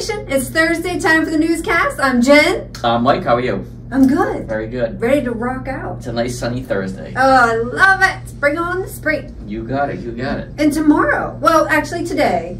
Nation, it's Thursday, time for the newscast. I'm Jen. I'm Mike, how are you? I'm good. Very good. Ready to rock out. It's a nice sunny Thursday. Oh, I love it. Bring on the spring. You got it, you got it. And tomorrow, well, actually today,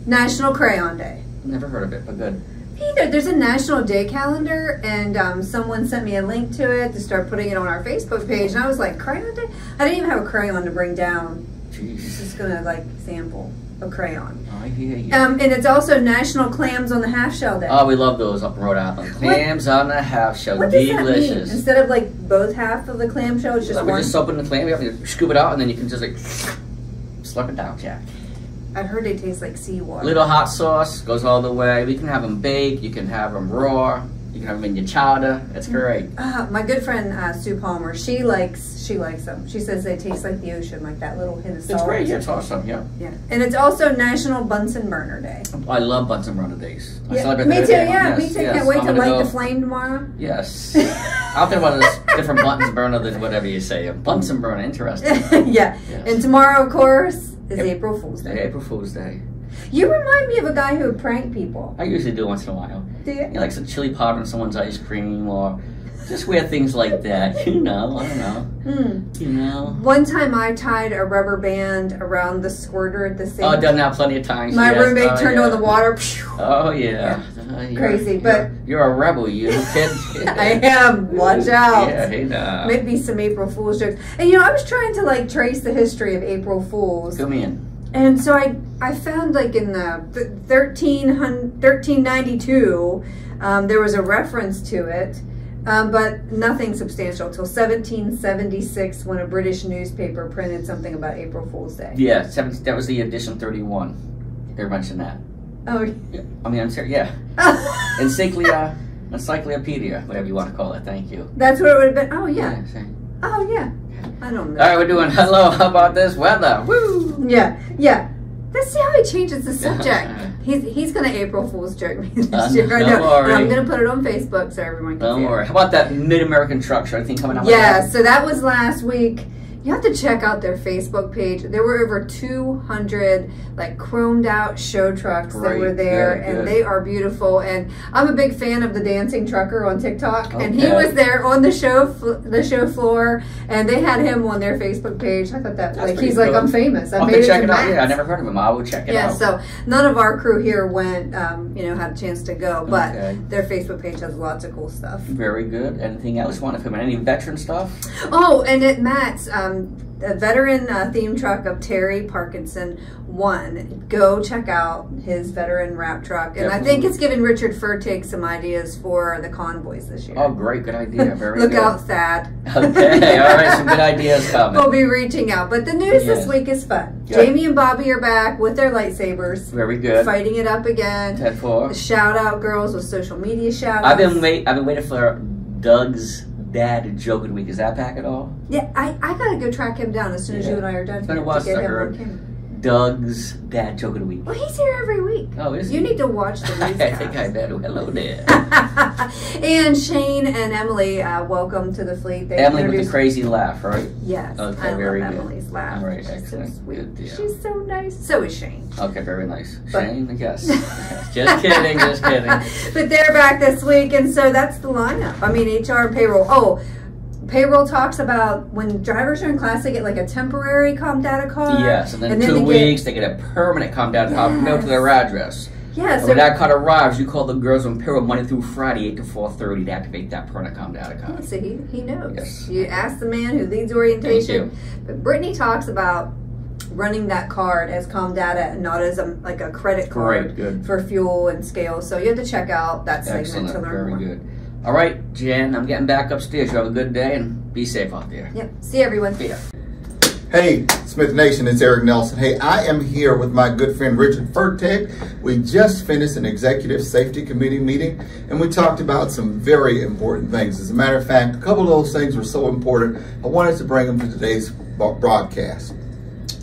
National Crayon Day. Never heard of it, but good. Either. There's a National Day calendar, and someone sent me a link to it to start putting it on our Facebook page, and I was like, Crayon Day? I didn't even have a crayon to bring down. Jeez. Just gonna like sample a crayon. Oh, I hear you. And it's also National Clams on the Half Shell Day. Oh, we love those up in Rhode Island. Clams on the half shell, What does that mean? delicious. Instead of like both half of the clam shell, it's just We one? just open the clam, you have to scoop it out, and then you can just like slurp it down, Jack. I've heard they taste like seawater. Little hot sauce goes all the way. We can have them baked, you can have them raw, you can have them in your chowder. It's great. My good friend Sue Palmer, she likes them. She says they taste like the ocean, like that little hint of salt. It's great, yeah, it's awesome, yeah. Yeah, and it's also National Bunsen Burner Day. I love Bunsen burner days. I Yeah, celebrate me that too. day. Yeah, Yes, me too. yes. Can't wait I'm to gonna light go- the flame tomorrow. Yes. I'll think about this different Bunsen burner than whatever you say. A Bunsen burner, interesting. Yeah, Yes. and tomorrow, of course, is Yep. April Fool's Day. April Fool's Day. You remind me of a guy who would prank people. I usually do once in a while. Do you? You know, like some chili powder in someone's ice cream, or just weird things like that. You know, I don't know. You know. One time I tied a rubber band around the squirter at the sink. Oh, I've done that plenty of times. My yes. roommate Oh, turned yeah. on the water. Oh yeah. Crazy, but you're a rebel, you kid. I am. Watch out. Yeah, hey now. Maybe some April Fool's jokes. And you know, I was trying to like trace the history of April Fools. Come in. And so I found like in the 1392, there was a reference to it, but nothing substantial till 1776 when a British newspaper printed something about April Fool's Day. Yeah, that was the edition 31. They mentioned that. Oh, Yeah. I mean, I'm serious. Yeah. Encyclopedia, whatever you want to call it. Thank you. that's what it would have been. Oh yeah. See. Oh yeah. I don't know. All right, we're doing hello. How about this weather? Woo! Yeah, yeah. Let's see how he changes the subject. He's gonna April Fool's joke me this year. I don't know. worry. And I'm gonna put it on Facebook so everyone can Don't see worry. it. How about that Mid-American truck show? Anything coming up? with Yeah, that? so that was last week. You have to check out their Facebook page. There were over 200 like chromed out show trucks that Great, were there, good, and good. they are beautiful. And I'm a big fan of the dancing trucker on TikTok, and he Okay. was there on the show floor, and they had him on their Facebook page. I thought that That's like pretty he's like, cool. I'm famous. I I'll have made to it check to it out. Max. Yeah, I never heard of him. I will check it Yeah, out. so none of our crew here went, had a chance to go, but Okay. their Facebook page has lots of cool stuff. Very good. Anything else you want to come in? Any veteran stuff? Oh, and at Matt's, a veteran theme truck of Terry Parkinson won. Go check out his veteran wrap truck. And I think Definitely. it's given Richard Furtick some ideas for the convoys this year. Oh, great. Good idea. Very Look good. out, Thad. Okay. All right. Some good ideas coming. We'll be reaching out. But the news this Yes. week is fun. Good. Jamie and Bobby are back with their lightsabers. Very good. Fighting it up again. 10-4. The shout out girls with social media shout outs. I've been waiting for Doug's dad joke of the week. Is that back at all? Yeah, I gotta go track him down as soon as Yeah. you and I are done It's been here a while to get since I him heard. on camera. Doug's dad joke of the week. Well, he's here every week. Oh, is he? You need to watch the I newscast. think I better. Hello there. And Shane and Emily, welcome to the fleet. They Emily with the introduced- crazy laugh, right? Yes, Okay, I very love good. Emily's laugh. All right, She's excellent. so sweet. Good deal. She's so nice. So is Shane. Okay, very nice. But- Shane, I guess. Just kidding, just kidding. But they're back this week, and so that's the lineup. I mean, HR and payroll. Oh, payroll talks about when drivers are in class, they get like a temporary comp data card. Yes, and then they 2 get- weeks, they get a permanent come down top mailed to their address. Yeah, And so when that card arrives, you call the girls on payroll Monday through Friday, 8 to 4:30 to activate that permanent come data card. so he knows. Yes. You ask the man who leads orientation. Thank But Brittany talks about running that card as com data and not as like a credit card Great, good. for fuel and scale. So you have to check out that segment Excellent, to learn very more. good. All right, Jen, I'm getting back upstairs. You have a good day and be safe out there. Yep. See everyone. See ya. Hey, Smith Nation, it's Eric Nelson. Hey, I am here with my good friend Richard Furtick. We just finished an Executive Safety Committee meeting, and we talked about some very important things. As a matter of fact, a couple of those things were so important, I wanted to bring them to today's broadcast.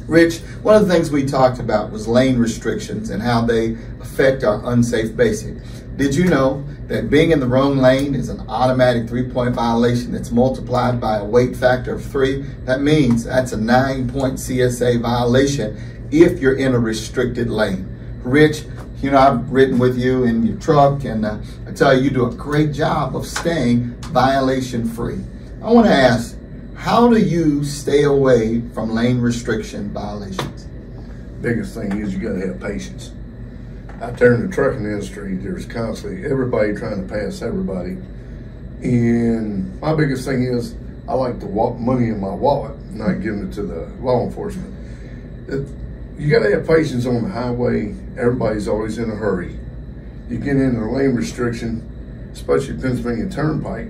Rich, one of the things we talked about was lane restrictions and how they affect our unsafe basic. Did you know that being in the wrong lane is an automatic 3-point violation that's multiplied by a weight factor of 3? That means that's a 9-point CSA violation if you're in a restricted lane. Rich, You know, I've ridden with you in your truck, and I tell you, you do a great job of staying violation-free. I want to ask, how do you stay away from lane restriction violations? Biggest thing is you got to have patience. Out there in the trucking industry, there's constantly everybody trying to pass everybody. And my biggest thing is I like the money in my wallet, not giving it to the law enforcement. You got to have patience on the highway. Everybody's always in a hurry. You get into a lane restriction, especially Pennsylvania Turnpike,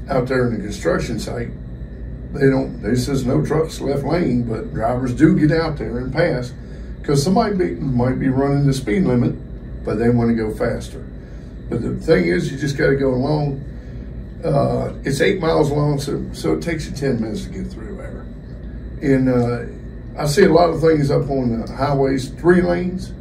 out there in the construction site, they says no trucks left lane, but drivers do get out there and pass because somebody might be running the speed limit, but they want to go faster. But the thing is, you just got to go along. It's 8 miles long, so it takes you 10 minutes to get through there. And I see a lot of things up on the highways, 3 lanes.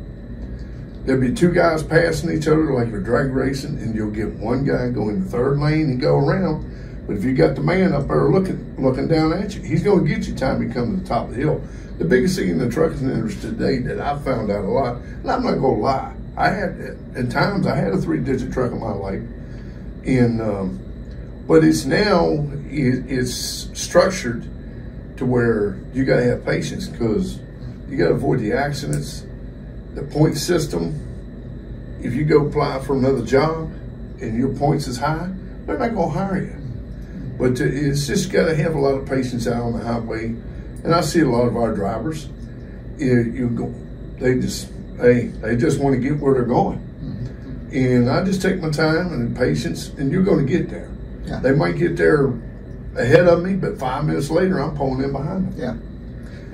There'll be 2 guys passing each other like you're drag racing, and you'll get 1 guy go in the 3rd lane and go around. But if you got the man up there looking down at you, he's going to get you time you come to the top of the hill. The biggest thing in the trucking industry today that I found out a lot, and I'm not going to lie, at times I had a 3-digit truck in my life, and but it's now it's structured to where you got to have patience because you got to avoid the accidents, the point system. If you go apply for another job and your points is high, they're not going to hire you. But it's just got to have a lot of patience out on the highway. And I see a lot of our drivers, they just want to get where they're going. And I just take my time and patience, and you're going to get there. Yeah. They might get there ahead of me, but 5 minutes later, I'm pulling in behind them. Yeah.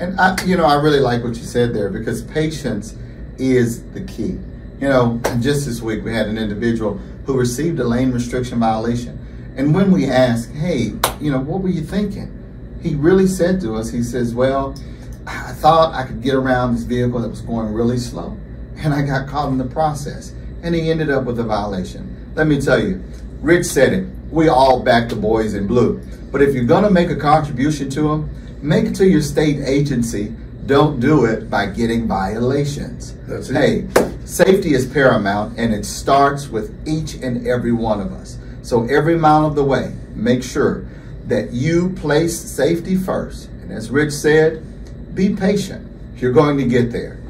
And I really like what you said there because patience is the key. You know, just this week we had an individual who received a lane restriction violation. And when we asked, hey, what were you thinking? He really said to us, he says, well, I thought I could get around this vehicle that was going really slow, and I got caught in the process. And he ended up with a violation. Let me tell you, Rich said it, we all back the boys in blue. But if you're gonna make a contribution to them, make it to your state agency. Don't do it by getting violations. That's it. Hey, safety is paramount, and it starts with each and every one of us. So every mile of the way, make sure that you place safety first. And as Rich said, be patient. You're going to get there.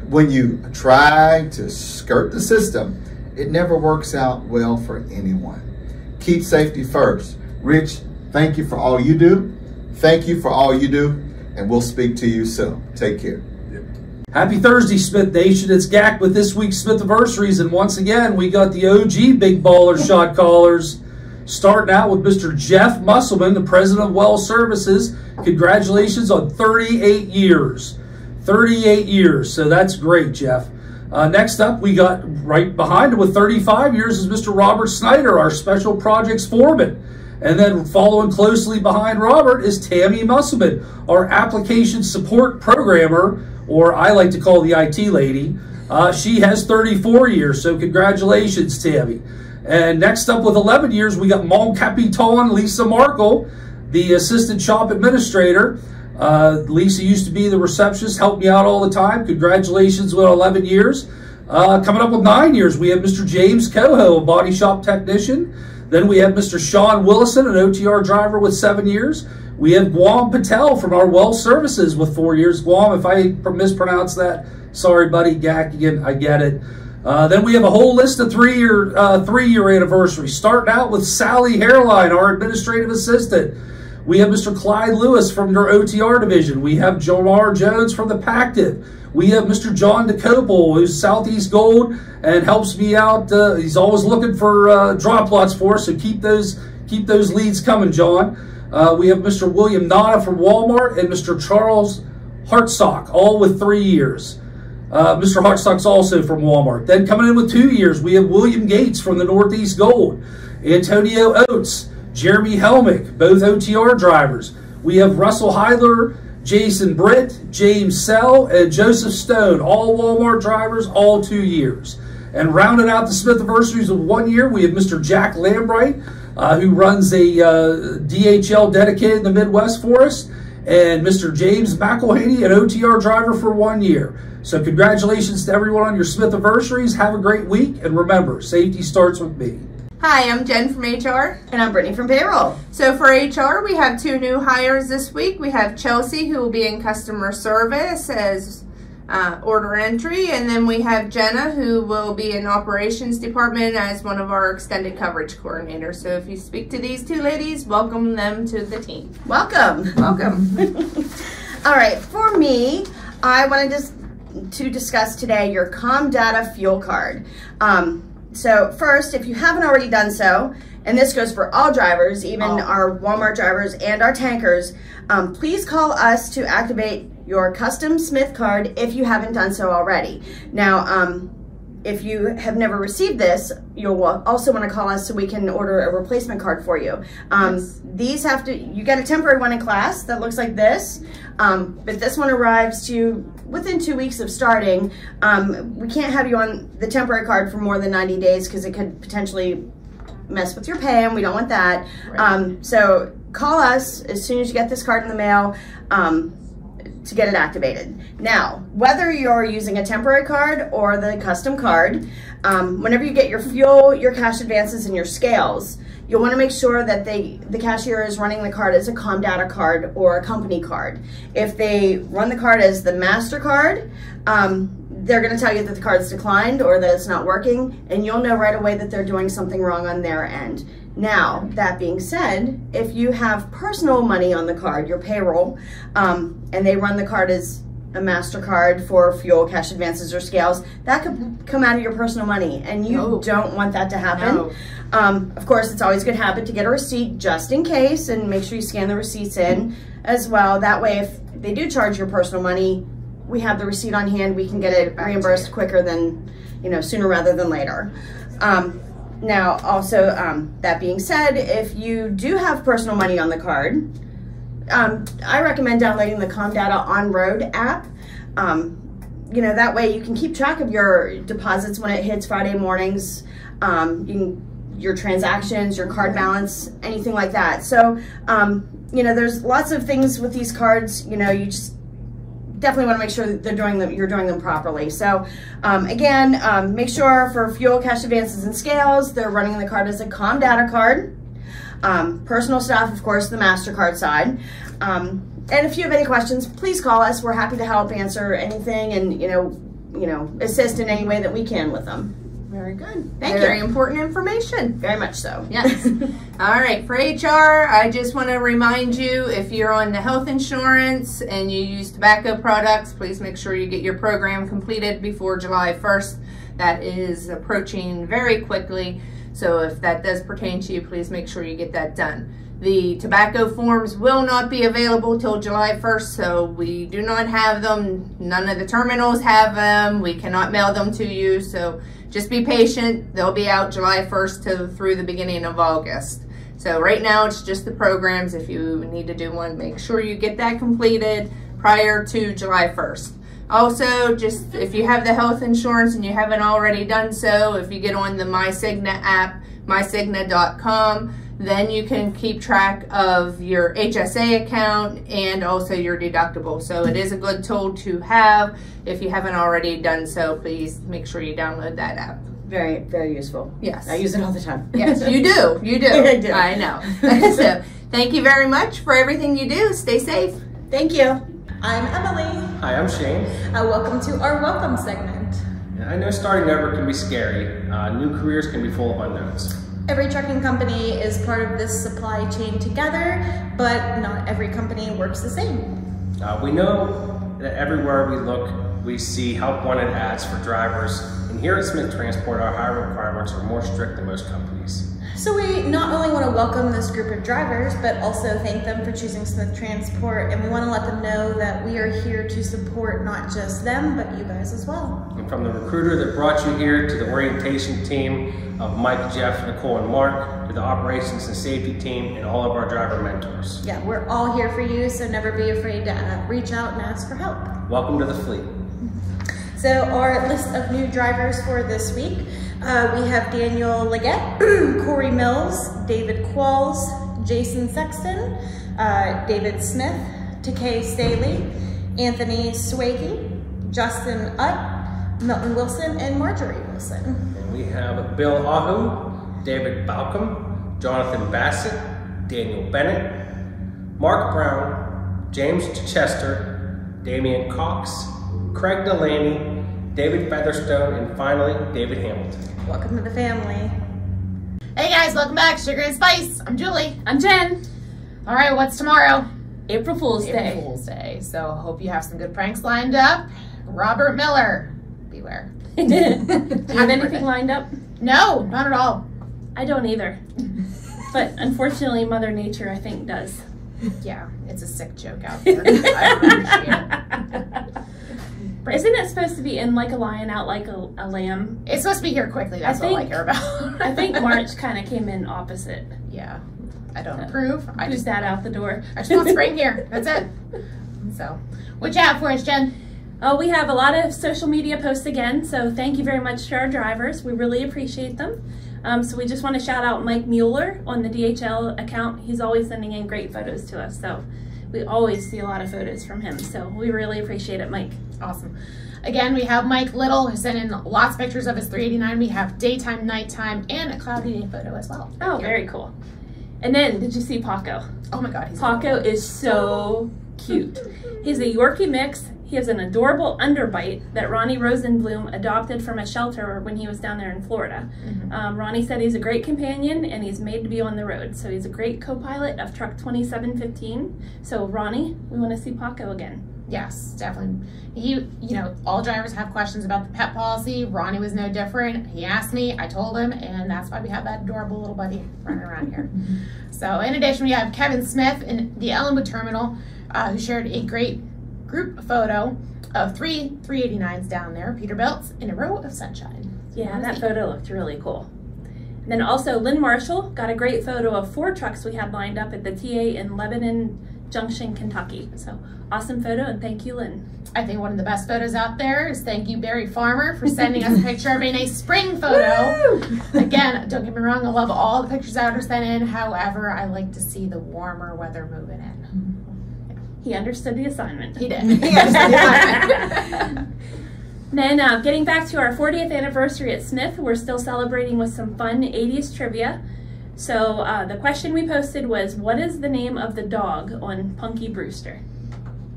When you try to skirt the system, it never works out well for anyone. Keep safety first. Rich, thank you for all you do. Thank you for all you do, and we'll speak to you soon. Take care. Happy Thursday, Smith Nation. It's GAC with this week's Smithiversaries, and once again, we got the OG Big Baller shot callers. Starting out with Mr. Jeff Musselman, the president of Well Services. Congratulations on 38 years. 38 years, so that's great, Jeff. Next up, we got right behind him with 35 years is Mr. Robert Snyder, our special projects foreman. And then following closely behind Robert is Tammy Musselman, our application support programmer, or I like to call the IT lady. She has 34 years, so congratulations, Tammy. And next up with 11 years, we got Mon Capitan Lisa Markle, the assistant shop administrator. Lisa used to be the receptionist, helped me out all the time. Congratulations with 11 years. Coming up with 9 years, we have Mr. James Coho, a body shop technician. Then we have Mr. Sean Willison, an OTR driver with 7 years. We have Guam Patel from our Well Services with 4 years. Guam, if I mispronounce that, sorry, buddy. GAC again, I get it. Then we have a whole list of three-year anniversaries, starting out with Sally Hairline, our administrative assistant. We have Mr. Clyde Lewis from your OTR division. We have Jomar Jones from the Pactive. We have Mr. John DeCopel, who's Southeast Gold and helps me out. He's always looking for drop lots for us, so keep those leads coming, John. We have Mr. William Nada from Walmart and Mr. Charles Hartsock, all with 3 years. Mr. Hartsock's also from Walmart. Then coming in with 2 years, we have William Gates from the Northeast Gold, Antonio Oates, Jeremy Helmick, both OTR drivers. We have Russell Heidler, Jason Britt, James Sell, and Joseph Stone, all Walmart drivers, all 2 years. And rounding out the Smithiversaries of 1 year, we have Mr. Jack Lambright, who runs a DHL dedicated in the Midwest for us. and Mr. James McElhaney, an OTR driver for 1 year. So congratulations to everyone on your Smith anniversaries. Have a great week, and remember, safety starts with me. Hi, I'm Jen from HR. And I'm Brittany from Payroll. So for HR, we have 2 new hires this week. We have Chelsea, who will be in customer service as order entry, and then we have Jenna, who will be in operations department as one of our extended coverage coordinators. So if you speak to these 2 ladies, welcome them to the team. Welcome. Welcome. All right, for me, I wanted to discuss today your ComData fuel card. So first, if you haven't already done so, and this goes for all drivers, even our Walmart drivers and our tankers, please call us to activate your custom Smith card if you haven't done so already. Now, if you have never received this, you'll also want to call us so we can order a replacement card for you. Yes. These have to, you get a temporary one in class that looks like this, but this one arrives to you within 2 weeks of starting. We can't have you on the temporary card for more than 90 days because it could potentially mess with your pay, and we don't want that. Right. So call us as soon as you get this card in the mail to get it activated. Now, whether you're using a temporary card or the custom card, whenever you get your fuel, your cash advances, and your scales, you'll want to make sure that the cashier is running the card as a ComData card or a company card. If they run the card as the MasterCard, they're going to tell you that the card's declined or that it's not working, and you'll know right away that they're doing something wrong on their end. Now, that being said, if you have personal money on the card, your payroll, and they run the card as a MasterCard for fuel, cash advances, or scales, that could come out of your personal money, and you don't want that to happen. No. Of course, it's always a good habit to get a receipt just in case, and make sure you scan the receipts in as well. That way, if they do charge your personal money, we have the receipt on hand. We can get it reimbursed quicker than, sooner rather than later. Now, also, that being said, if you do have personal money on the card, I recommend downloading the ComData On-Road app. That way you can keep track of your deposits when it hits Friday mornings, your transactions, your card balance, anything like that. So, there's lots of things with these cards, you just definitely want to make sure that you're doing them properly. So again, make sure for fuel, cash advances, and scales, they're running the card as a ComData card. Personal stuff, of course, the MasterCard side. And if you have any questions, please call us. We're happy to help answer anything and assist in any way that we can with them. Very good. Thank you. Very important information. Very much so. Yes. All right, for HR, I just want to remind you, if you're on the health insurance and you use tobacco products, please make sure you get your program completed before July 1st. That is approaching very quickly. So if that does pertain to you, please make sure you get that done. The tobacco forms will not be available till July 1st, so we do not have them. None of the terminals have them. We cannot mail them to you, so just be patient. They'll be out July 1st through the beginning of August. So right now it's just the programs. If you need to do one, make sure you get that completed prior to July 1st. Also, just if you have the health insurance and you haven't already done so, if you get on the MyCigna app, mycigna.com, then you can keep track of your HSA account and also your deductible. So it is a good tool to have. If you haven't already done so, please make sure you download that app. Very, very useful. Yes. I use it all the time. Yes, you do. You do. I do. I know. So thank you very much for everything you do. Stay safe. Thank you. I'm Emily. Hi, I'm Shane. Welcome to our welcome segment. I know starting over can be scary. New careers can be full of unknowns. Every trucking company is part of this supply chain together, but not every company works the same. We know that everywhere we look, we see help wanted ads for drivers, and here at Smith Transport, our hiring requirements are more strict than most companies. So we not only want to welcome this group of drivers, but also thank them for choosing Smith Transport, and we want to let them know that we are here to support not just them, but you guys as well. And from the recruiter that brought you here to the orientation team of Mike, Jeff, Nicole, and Mark, to the operations and safety team, and all of our driver mentors. Yeah, we're all here for you, so never be afraid to reach out and ask for help. Welcome to the fleet. So our list of new drivers for this week, we have Daniel Leggett, Corey Mills, David Qualls, Jason Sexton, David Smith, to Kay Staley, Anthony Swakey, Justin Utt, Milton Wilson, and Marjorie Wilson. And we have Bill Ahu, David Balcom, Jonathan Bassett, Daniel Bennett, Mark Brown, James Chester, Damian Cox, Craig Delaney, David Featherstone, and finally, David Hamilton. Welcome to the family. Hey guys, welcome back. Sugar and Spice. I'm Julie. I'm Jen. All right, what's tomorrow? April Fool's Day. April Fool's Day. So hope you have some good pranks lined up. Robert Miller, beware. Do you have anything lined up? No, not at all. I don't either. But unfortunately, Mother Nature, I think, does. Yeah, it's a sick joke out there. I appreciate it. Isn't it supposed to be in like a lion, out like a lamb? It's supposed to be here quickly. That's all I care about. I think March kind of came in opposite. Yeah, I don't approve. I just that out the door. I just want spring here. That's it. So, what you have for us, Jen? Oh, we have a lot of social media posts again. So thank you very much to our drivers. We really appreciate them. So we just want to shout out Mike Mueller on the DHL account. He's always sending in great photos to us. So we always see a lot of photos from him. So we really appreciate it, Mike. Awesome. Again, we have Mike Little who sent in lots of pictures of his 389. We have daytime, nighttime, and a cloudy day photo as well. Oh, very cool. And then, did you see Paco? Oh my God, he's Paco adorable. is so cute. He's a Yorkie mix. He has an adorable underbite that Ronnie Rosenblum adopted from a shelter when he was down there in Florida. Ronnie said he's a great companion and he's made to be on the road. So he's a great co-pilot of Truck 2715. So Ronnie, we want to see Paco again. Yes, definitely. You know, all drivers have questions about the pet policy. Ronnie was no different. He asked me, I told him, and that's why we have that adorable little buddy running around here. So in addition, we have Kevin Smith in the Ellenwood Terminal who shared a great group photo of 3 389s down there, Peterbilts, in a row of sunshine. Yeah, that photo looked really cool. And then also Lynn Marshall got a great photo of 4 trucks we had lined up at the TA in Lebanon Junction, Kentucky. So awesome photo, and thank you, Lynn. I think one of the best photos out there is thank you, Barry Farmer, for sending us a picture of a nice spring photo. Again, don't get me wrong, I love all the pictures that are sent in. However, I like to see the warmer weather moving in. He understood the assignment. He did. He understood the assignment. Then getting back to our 40th anniversary at Smith, we're still celebrating with some fun 80s trivia. So the question we posted was, what is the name of the dog on Punky Brewster?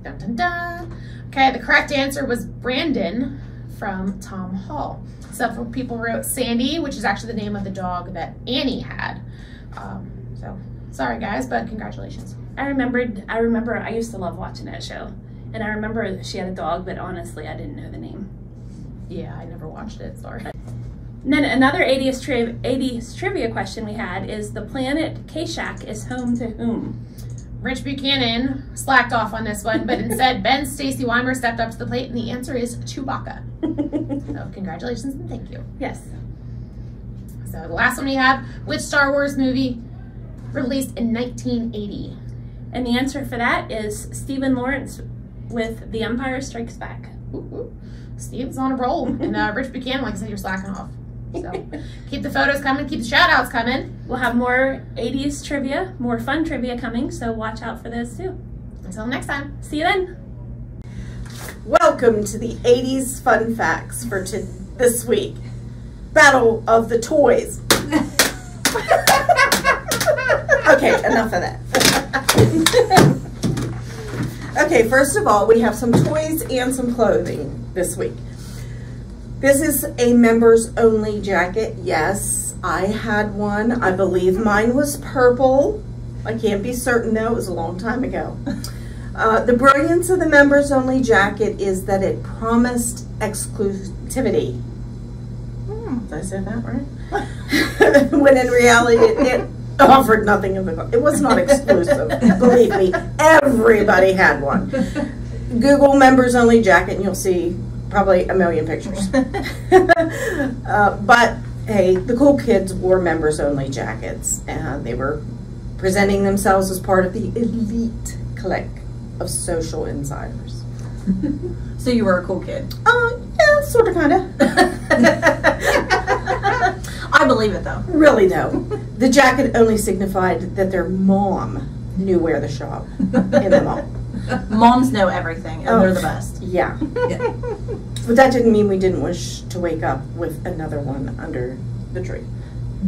Dun, dun, dun. Okay, the correct answer was Brandon from Tom Hall. Several people wrote Sandy, which is actually the name of the dog that Annie had. So sorry guys, but congratulations. I remember I used to love watching that show. And I remember she had a dog, but honestly, I didn't know the name. Yeah, I never watched it, sorry. And then another 80s trivia question we had is, the planet Kashyyyk is home to whom? Rich Buchanan slacked off on this one, but instead Ben Stacy Weimer stepped up to the plate, and the answer is Chewbacca. So congratulations and thank you. Yes. So the last one we have, which Star Wars movie released in 1980? And the answer for that is Stephen Lawrence with The Empire Strikes Back. Ooh. Steve's on a roll, and Rich Buchanan, like I said, you're slacking off. So keep the photos coming, keep the shout outs coming. We'll have more 80s trivia, more fun trivia coming, so watch out for those too. Until next time. See you then. Welcome to the 80s fun facts for this week. Battle of the Toys. Okay, enough of that. Okay, first of all, we have some toys and some clothing this week. This is a members only jacket. Yes, I had one. I believe mine was purple. I can't be certain though, it was a long time ago. The brilliance of the members only jacket is that it promised exclusivity. Did I say that right? When in reality it offered nothing of it. It was not exclusive. Believe me, everybody had one. Google members only jacket and you'll see probably a million pictures. But hey, the cool kids wore members only jackets and they were presenting themselves as part of the elite clique of social insiders. So you were a cool kid? Yeah, sort of, kind of. I believe it though. Really though. The jacket only signified that their mom knew where to shop in the mall. Moms know everything, and they're the best. Yeah. But that didn't mean we didn't wish to wake up with another one under the tree.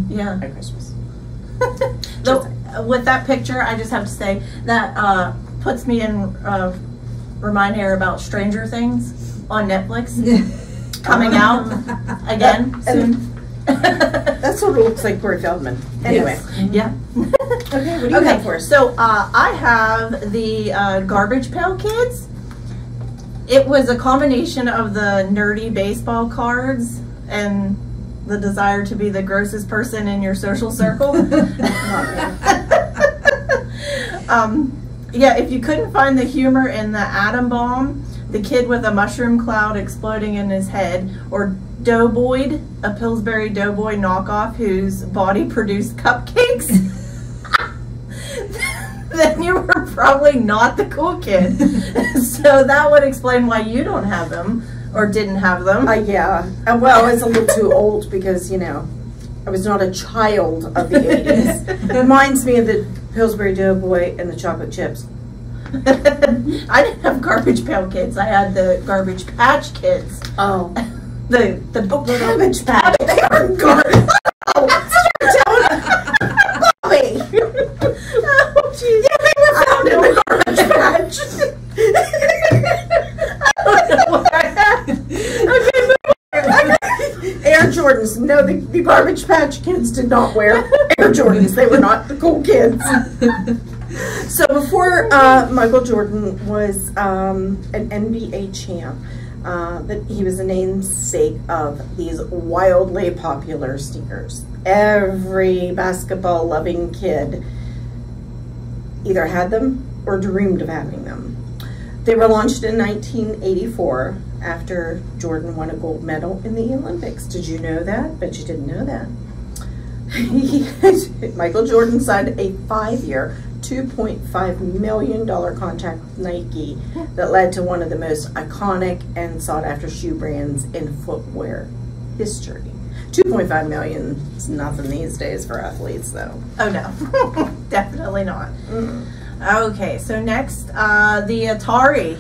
Yeah. At Christmas. With that picture, I just have to say that puts me in remind her about Stranger Things on Netflix coming out again soon. That sort of looks like Corey Feldman. Anyway. Yes. Yeah. Okay, what do you have for us? So I have the Garbage Pail Kids. It was a combination of the nerdy baseball cards and the desire to be the grossest person in your social circle. Yeah, if you couldn't find the humor in the atom bomb, the kid with a mushroom cloud exploding in his head, or Doughboy, a Pillsbury Doughboy knockoff whose body produced cupcakes, then you were probably not the cool kid. So that would explain why you don't have them, or didn't have them. Yeah. Well, I was a little too old because, you know, I was not a child of the 80s. It reminds me of the Pillsbury Doughboy and the chocolate chips. I didn't have Garbage Pail Kids. I had the Garbage Patch Kids. Oh. The Cabbage Patch. They are garbage. Bobby. Oh, jeez. Yeah, they were found in the Garbage Patch. I don't know what I had. Okay, Air Jordans. No, the Garbage Patch Kids did not wear Air Jordans. They were not the cool kids. So before Michael Jordan was an NBA champ, that he was a namesake of these wildly popular sneakers. Every basketball-loving kid either had them or dreamed of having them. They were launched in 1984 after Jordan won a gold medal in the Olympics. Did you know that? Bet you didn't know that. Michael Jordan signed a 5-year, $2.5 million contract with Nike that led to one of the most iconic and sought-after shoe brands in footwear history. $2.5 million is nothing these days for athletes, though. Oh, no. Definitely not. Okay, so next, the Atari.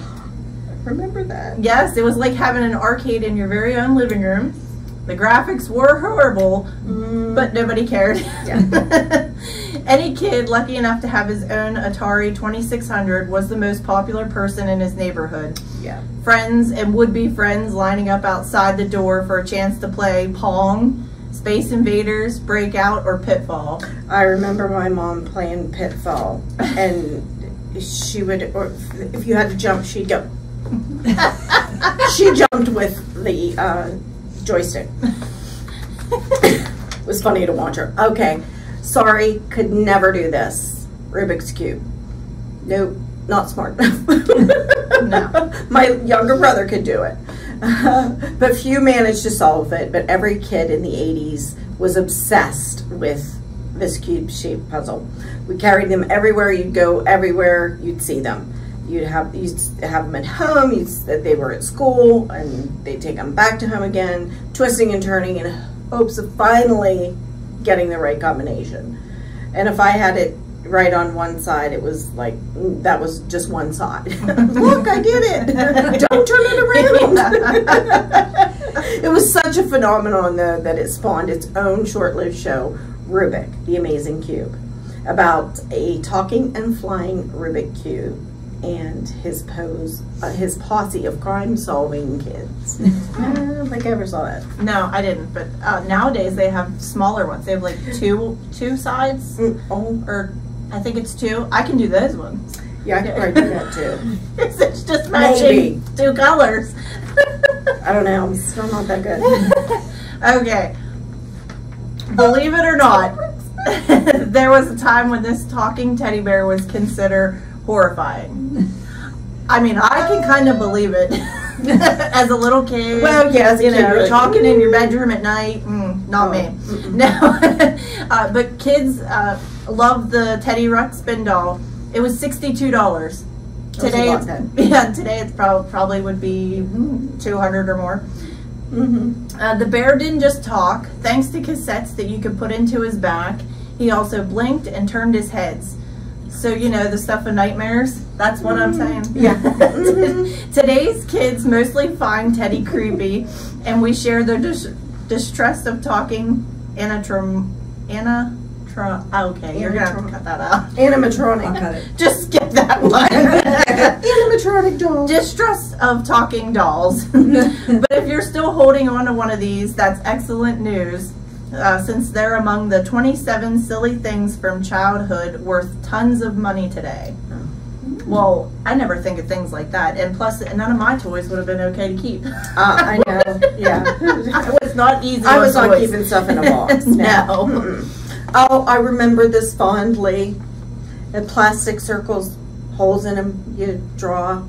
Remember that? Yes, it was like having an arcade in your very own living room. The graphics were horrible, but nobody cared. Yeah. Any kid lucky enough to have his own Atari 2600 was the most popular person in his neighborhood. Yeah. Friends and would-be friends lining up outside the door for a chance to play Pong, Space Invaders, Breakout, or Pitfall. I remember my mom playing Pitfall, and she would, or if you had to jump, she'd go. She jumped with the joystick. It was funny to watch her. Okay, sorry, could never do this. Rubik's Cube. Nope, not smart enough. No. My younger brother could do it. But few managed to solve it, but every kid in the 80s was obsessed with this cube-shaped puzzle. We carried them everywhere. You'd go everywhere, you'd see them. You'd have them at home, they were at school, and they'd take them back to home again, twisting and turning in hopes of finally getting the right combination. And if I had it right on one side, it was like, that was just one side. Look, I did it. Don't turn it around. It was such a phenomenon, though, that it spawned its own short-lived show, Rubik, the Amazing Cube, about a talking and flying Rubik Cube and his posse of crime-solving kids. I don't think I ever saw that. No, I didn't. But nowadays they have smaller ones. They have like two sides, or I think it's 2. I can do those ones. Yeah, I can probably do that too. It's just matching 2 colors. I don't know. I'm still not that good. Okay. Believe it or not, there was a time when this talking teddy bear was considered horrifying. I mean, I can kind of believe it. As a little kid, well, yes, you know, talking in your bedroom at night, not me. No, but kids love the Teddy Ruxpin doll. It was $62. Today, today it's probably would be 200 or more. The bear didn't just talk. Thanks to cassettes that you could put into his back, he also blinked and turned his heads. So, you know, the stuff of nightmares, that's what I'm saying. Yeah. Today's kids mostly find Teddy creepy, and we share their distrust of talking okay, you're gonna have to cut that out. Animatronic. Cut it. Just skip that one. Animatronic doll. Distrust of talking dolls. But if you're still holding on to one of these, that's excellent news. Since they're among the 27 silly things from childhood worth tons of money today. Well, I never think of things like that. And plus, none of my toys would have been okay to keep. I know, yeah. I was not easy I was on not toys. keeping stuff in a box. No. Oh, I remember this fondly. The plastic circles, holes in them, you draw.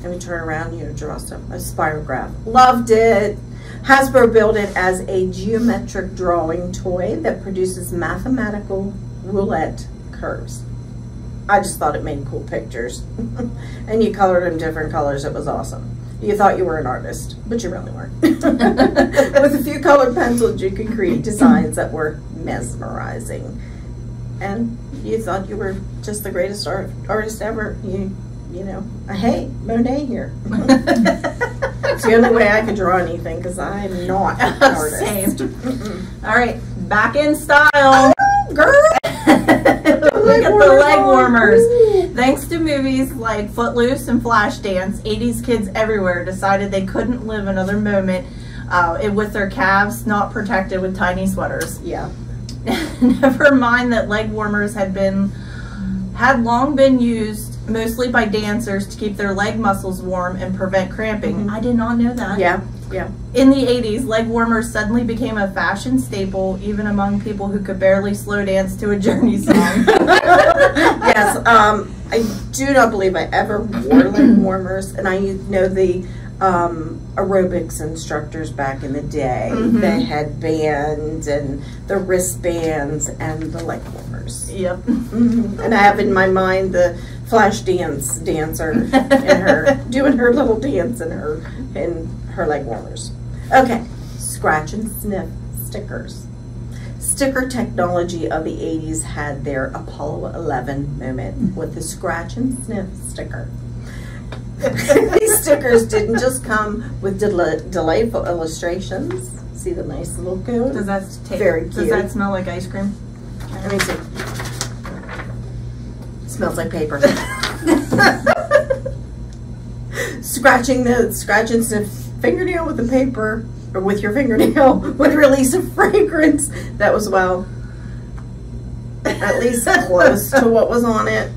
And we turn around, you draw stuff. A spirograph. Loved it. Hasbro built it as a geometric drawing toy that produces mathematical roulette curves. I just thought it made cool pictures. And you colored them different colors. It was awesome. You thought you were an artist, but you really weren't. With a few colored pencils, you could create designs that were mesmerizing. And you thought you were just the greatest artist ever. You know, hey, Monet here. It's the only way I could draw anything, because I'm not an artist. Same. All right, back in style. Girl! Look at the leg warmers. Thanks to movies like Footloose and Flashdance, 80s kids everywhere decided they couldn't live another moment with their calves not protected with tiny sweaters. Yeah. Never mind that leg warmers had long been used mostly by dancers to keep their leg muscles warm and prevent cramping. I did not know that. Yeah, yeah. In the 80s, leg warmers suddenly became a fashion staple, even among people who could barely slow dance to a Journey song. Yes, I do not believe I ever wore leg warmers, and I know the aerobics instructors back in the day, the headband and the wristbands and the leg warmers. Yep. And I have in my mind the Flashdance dancer and her doing her little dance in her leg warmers. Okay, scratch and sniff stickers. Sticker technology of the 80s had their Apollo 11 moment with the scratch and sniff sticker. These stickers didn't just come with delightful illustrations. See the nice little code? Does that Very cute. Does that smell like ice cream? Let me see. Smells like paper. Scratching and sniff fingernail with the paper, or with your fingernail, would release a fragrance that was, well, at least close to what was on it.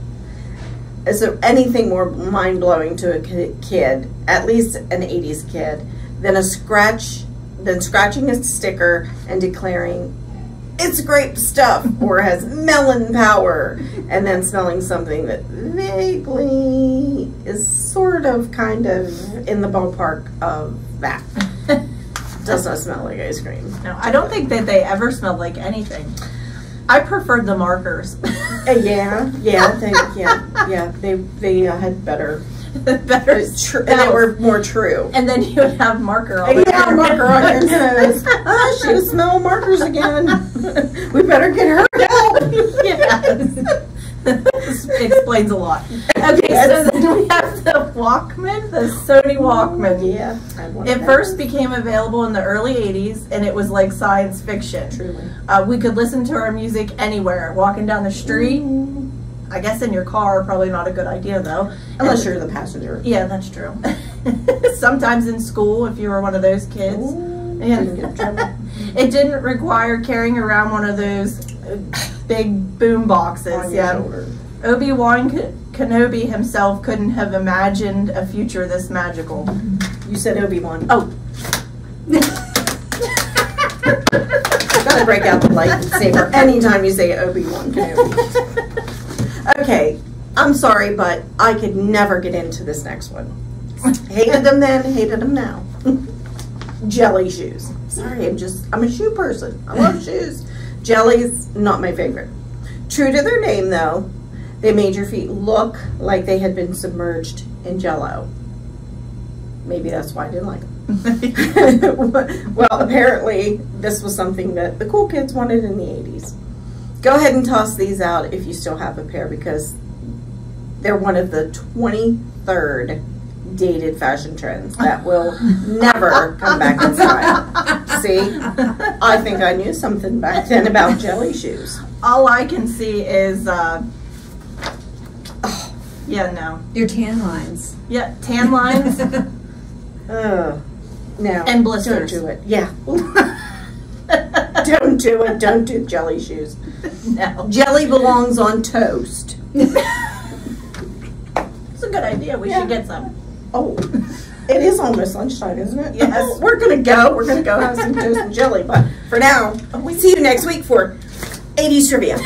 Is there anything more mind-blowing to a kid, at least an 80s kid, than scratching a sticker and declaring, "It's grape stuff," or has melon power, and then smelling something that vaguely is sort of kind of in the ballpark of that. Does not smell like ice cream. No, I don't think that they ever smelled like anything. I preferred the markers. Yeah, they had better. And they were more true. And then you would have marker on your marker on your nose. Oh, she was smelling markers again. We better get her help. Yes. This explains a lot. Okay, so then we have the Walkman, the Sony Walkman. Yeah. It first became available in the early 80s, and it was like science fiction. Truly. We could listen to our music anywhere, walking down the street. I guess in your car, probably not a good idea though. Unless you're the passenger. Yeah, that's true. Sometimes in school, if you were one of those kids. It didn't require carrying around one of those big boom boxes. Yeah. Obi-Wan Kenobi himself couldn't have imagined a future this magical. You said Obi-Wan. Oh. Gotta break out the lightsaber anytime you say Obi-Wan Kenobi. Okay, I'm sorry, but I could never get into this next one. Hated them then, hated them now. Jelly shoes. Sorry, I'm a shoe person. I love shoes. Jellies, not my favorite. True to their name, though, they made your feet look like they had been submerged in Jell-O. Maybe that's why I didn't like them. Well, apparently, this was something that the cool kids wanted in the 80s. Go ahead and toss these out if you still have a pair, because they're one of the 23rd dated fashion trends that will never come back in style. See, I think I knew something back then about jelly shoes. All I can see is, yeah, no. Your tan lines. Yeah, tan lines. No. And blisters. Don't do it. Yeah. Don't do it. Don't do jelly shoes. No. Jelly belongs on toast. It's a good idea. We should get some. Oh, it is almost lunchtime, isn't it? Yes. We're going to go. We're going to go have some toast and jelly. But for now, we see you next week for 80s Trivia.